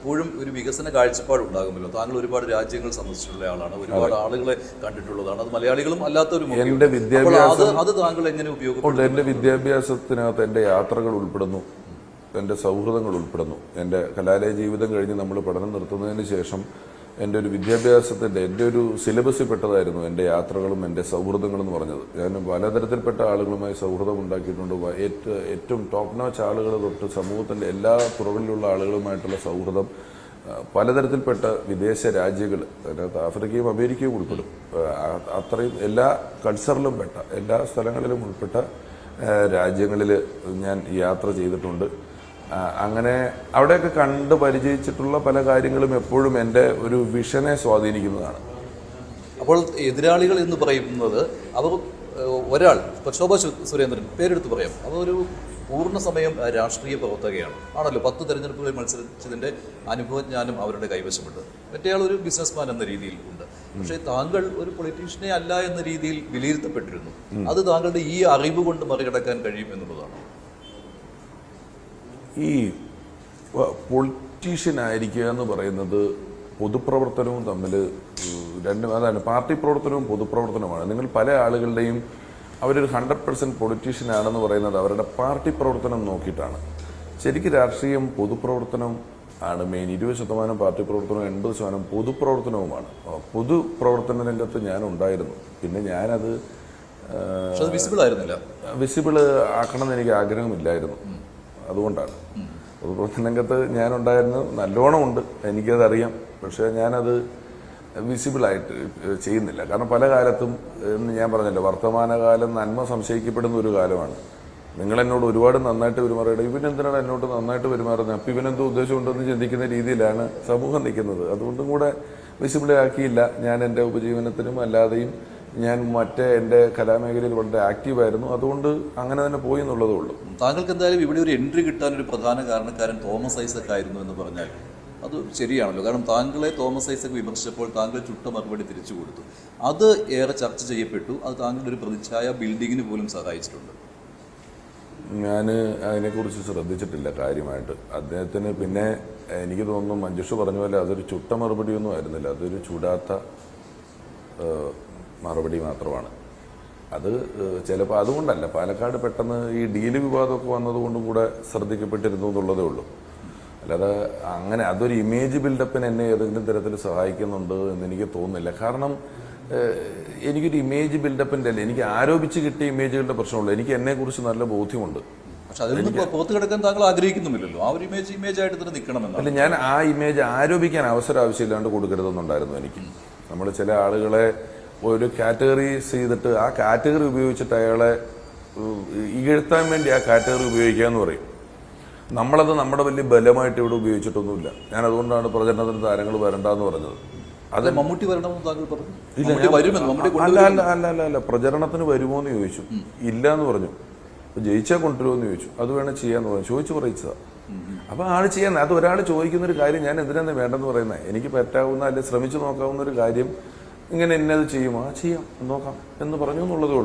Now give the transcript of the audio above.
എപ്പോഴും ഒരു വികസന കാഴ്ചപ്പാട് ഉണ്ടാകുമല്ലോ. താങ്കൾ ഒരുപാട് രാജ്യങ്ങൾ സന്ദർശിച്ചിട്ടുള്ള ആളാണ്, ഒരുപാട് ആളുകളെ കണ്ടിട്ടുള്ളതാണ്, അത് മലയാളികളും അല്ലാത്തവരും. എന്റെ വിദ്യാഭ്യാസം അത് താങ്കൾ എങ്ങനെ ഉപയോഗപ്പെടുത്തും? എന്റെ വിദ്യാഭ്യാസത്തിനകത്ത് എന്റെ യാത്രകൾ ഉൾപ്പെടുന്നു, എന്റെ സൗഹൃദങ്ങൾ ഉൾപ്പെടുന്നു. എന്റെ കലാലയ ജീവിതം കഴിഞ്ഞ് നമ്മൾ പഠനം നിർത്തുന്നതിന് ശേഷം എൻ്റെ ഒരു വിദ്യാഭ്യാസത്തിൻ്റെ എൻ്റെ ഒരു സിലബസിൽ പെട്ടതായിരുന്നു എൻ്റെ യാത്രകളും എൻ്റെ സൗഹൃദങ്ങളും എന്ന് പറഞ്ഞത്. ഞാൻ പലതരത്തിൽപ്പെട്ട ആളുകളുമായി സൗഹൃദം ഉണ്ടാക്കിയിട്ടുണ്ട്. ഏറ്റവും ടോപ്പ് നോച്ച് ആളുകൾ തൊട്ട് സമൂഹത്തിൻ്റെ എല്ലാ തുറകളിലുള്ള ആളുകളുമായിട്ടുള്ള സൗഹൃദം, പലതരത്തിൽപ്പെട്ട വിദേശ രാജ്യങ്ങൾ, അതിനകത്ത് ആഫ്രിക്കയും അമേരിക്കയും ഉൾപ്പെടും. അത്രയും എല്ലാ കൾച്ചറിലും പെട്ട എല്ലാ സ്ഥലങ്ങളിലും ഉൾപ്പെട്ട രാജ്യങ്ങളിൽ ഞാൻ യാത്ര ചെയ്തിട്ടുണ്ട്. അങ്ങനെ അവിടെയൊക്കെ കണ്ട് പരിചയിച്ചിട്ടുള്ള പല കാര്യങ്ങളും എപ്പോഴും എൻ്റെ ഒരു വിഷനെ സ്വാധീനിക്കുന്നതാണ്. അപ്പോൾ എതിരാളികൾ എന്ന് പറയുന്നത് അവർ ഒരാൾ, ഇപ്പോൾ ശോഭ സുരേന്ദ്രൻ പേരെടുത്ത് പറയാം, അതൊരു പൂർണ്ണ സമയം രാഷ്ട്രീയ പ്രവർത്തകയാണ് ആണല്ലോ. 10 തെരഞ്ഞെടുപ്പുകളിൽ മത്സരിച്ചതിൻ്റെ അനുഭവജ്ഞാനം അവരുടെ കൈവശമുണ്ട്. മറ്റേയാൾ ഒരു ബിസിനസ്മാൻ എന്ന രീതിയിൽ ഉണ്ട്. പക്ഷേ താങ്കൾ ഒരു പൊളിറ്റീഷ്യനെ അല്ല എന്ന രീതിയിൽ വിലയിരുത്തപ്പെട്ടിരുന്നു. അത് താങ്കളുടെ ഈ അറിവ് കൊണ്ട് മറികടക്കാൻ കഴിയും എന്നുള്ളതാണ്. ഈ പൊളിറ്റീഷ്യൻ ആയിരിക്കുക എന്ന് പറയുന്നത് പൊതുപ്രവർത്തനവും തമ്മിൽ രണ്ടും അതാണ്. പാർട്ടി പ്രവർത്തനവും പൊതുപ്രവർത്തനവുമാണ്. നിങ്ങൾ പല ആളുകളുടെയും അവരൊരു 100% പൊളിറ്റീഷ്യൻ ആണെന്ന് പറയുന്നത് അവരുടെ പാർട്ടി പ്രവർത്തനം നോക്കിയിട്ടാണ്. ശരിക്കും രാഷ്ട്രീയം പൊതുപ്രവർത്തനം ആണ് മെയിൻ. 20% പാർട്ടി പ്രവർത്തനവും 80% പൊതുപ്രവർത്തനവുമാണ്. പൊതുപ്രവർത്തന രംഗത്ത് ഞാനുണ്ടായിരുന്നു. പിന്നെ ഞാനത് വിസിബിൾ ആക്കണമെന്ന് എനിക്ക് ആഗ്രഹമില്ലായിരുന്നു. അതുകൊണ്ടാണ് പൊതുപ്രവർത്തന രംഗത്ത് ഞാനുണ്ടായിരുന്നു. നല്ലോണം ഉണ്ട്, എനിക്കതറിയാം. പക്ഷേ ഞാനത് വിസിബിളായിട്ട് ചെയ്യുന്നില്ല. കാരണം പല കാലത്തും ഞാൻ പറഞ്ഞല്ലോ, വർത്തമാനകാലം നന്മ സംശയിക്കപ്പെടുന്ന ഒരു കാലമാണ്. നിങ്ങളെന്നോട് ഒരുപാട് നന്നായിട്ട് പെരുമാറിയിട്ട് ഇവനെന്തിനാണ് എന്നോട് നന്നായിട്ട് പെരുമാറുന്നത്, അപ്പം ഇവനെന്തോ ഉദ്ദേശമുണ്ടെന്ന് ചിന്തിക്കുന്ന രീതിയിലാണ് സമൂഹം നിൽക്കുന്നത്. അതുകൊണ്ടും കൂടെ വിസിബിളാക്കിയില്ല. ഞാൻ എൻ്റെ ഉപജീവനത്തിനും അല്ലാതെയും ഞാൻ എൻ്റെ കലാമേഖലയിൽ വളരെ ആക്റ്റീവായിരുന്നു. അതുകൊണ്ട് അങ്ങനെ തന്നെ പോയി എന്നുള്ളതേ ഉള്ളൂ. താങ്കൾക്ക് എന്തായാലും ഇവിടെ ഒരു എൻട്രി കിട്ടാനൊരു പ്രധാന കാരണക്കാരൻ തോമസ് ഐസക് ആയിരുന്നു എന്ന് പറഞ്ഞാൽ അത് ശരിയാണല്ലോ. കാരണം താങ്കളെ തോമസ് ഐസക് വിമർശിച്ചപ്പോൾ താങ്കൾ ചുട്ട മറുപടി തിരിച്ചു കൊടുത്തു. അത് ഏറെ ചർച്ച ചെയ്യപ്പെട്ടു. അത് താങ്കളുടെ ഒരു പ്രതിച്ഛായ ബിൽഡിങ്ങിന് പോലും സഹായിച്ചിട്ടുണ്ട്. ഞാൻ അതിനെക്കുറിച്ച് ശ്രദ്ധിച്ചിട്ടില്ല കാര്യമായിട്ട്. അദ്ദേഹത്തിന് പിന്നെ എനിക്ക് തോന്നുന്നു മഞ്ജുഷ പറഞ്ഞ പോലെ അതൊരു ചുട്ട മറുപടിയൊന്നും ആയിരുന്നില്ല. അതൊരു ചുടാത്ത മറുപടി മാത്രമാണ്. അത് ചിലപ്പോൾ അതുകൊണ്ടല്ല, പാലക്കാട് പെട്ടെന്ന് ഈ ഡീല് വിവാദമൊക്കെ വന്നതുകൊണ്ടും കൂടെ ശ്രദ്ധിക്കപ്പെട്ടിരുന്നു എന്നുള്ളതേ ഉള്ളൂ. അല്ലാതെ അങ്ങനെ അതൊരു ഇമേജ് ബിൽഡപ്പിന് എന്നെ ഏതെങ്കിലും തരത്തിൽ സഹായിക്കുന്നുണ്ട് എന്ന് എനിക്ക് തോന്നുന്നില്ല. കാരണം എനിക്കൊരു ഇമേജ് ബിൽഡപ്പിൻ്റെ അല്ല, എനിക്ക് ആരോപിച്ച് കിട്ടിയ ഇമേജുകളുടെ പ്രശ്നമുള്ളൂ. എനിക്ക് എന്നെക്കുറിച്ച് നല്ല ബോധ്യമുണ്ട്. പക്ഷെ അതിൽ നിന്ന് പുറത്ത് കിടക്കാൻ താങ്കൾ ആഗ്രഹിക്കുന്നുമില്ലല്ലോ. ആ ഒരു ഇമേജായിട്ട് തന്നെ നിൽക്കണമെന്ന്. അല്ല, ഞാൻ ആ ഇമേജ് ആരോപിക്കാൻ അവസരം ആവശ്യമില്ലാണ്ട് കൊടുക്കരുതെന്നുണ്ടായിരുന്നു എനിക്ക്. നമ്മൾ ചില ആളുകളെ ഒരു കാറ്റഗറീസ് ചെയ്തിട്ട് ആ കാറ്റഗറി ഉപയോഗിച്ചിട്ട് അയാളെ ഇകഴ്ത്താൻ വേണ്ടി ആ കാറ്റഗറി ഉപയോഗിക്കുക എന്ന് പറയും. നമ്മളത് നമ്മുടെ വലിയ ബലമായിട്ട് ഇവിടെ ഉപയോഗിച്ചിട്ടൊന്നുമില്ല. ഞാൻ അതുകൊണ്ടാണ് പ്രചരണത്തിന് താരങ്ങൾ വരണ്ടെന്ന് പറഞ്ഞത്. അത് മമ്മൂട്ടി വരണമെന്ന് താങ്കൾ പറഞ്ഞു. അല്ല പ്രചരണത്തിന് വരുമോ എന്ന് ചോദിച്ചു. ഇല്ല എന്ന് പറഞ്ഞു. ജയിച്ചാൽ കൊണ്ടുവരുമോ എന്ന് ചോദിച്ചു. അത് വേണം ചെയ്യാന്ന് പറഞ്ഞു. ചോദിച്ചു പറയിച്ചതാ. അപ്പൊ ആള് ചെയ്യാൻ അത് ഒരാൾ ചോദിക്കുന്ന ഒരു കാര്യം ഞാൻ എന്തിനാണ് വേണ്ടെന്ന് പറയുന്നത്. എനിക്ക് പറ്റാവുന്ന അല്ലെങ്കിൽ ശ്രമിച്ചു നോക്കാവുന്ന ഒരു കാര്യം ഇങ്ങനെ ഇന്നത് ചെയ്യുമോ, ചെയ്യാം നോക്കാം എന്ന് പറഞ്ഞു എന്നുള്ളതേ ഉള്ളൂ.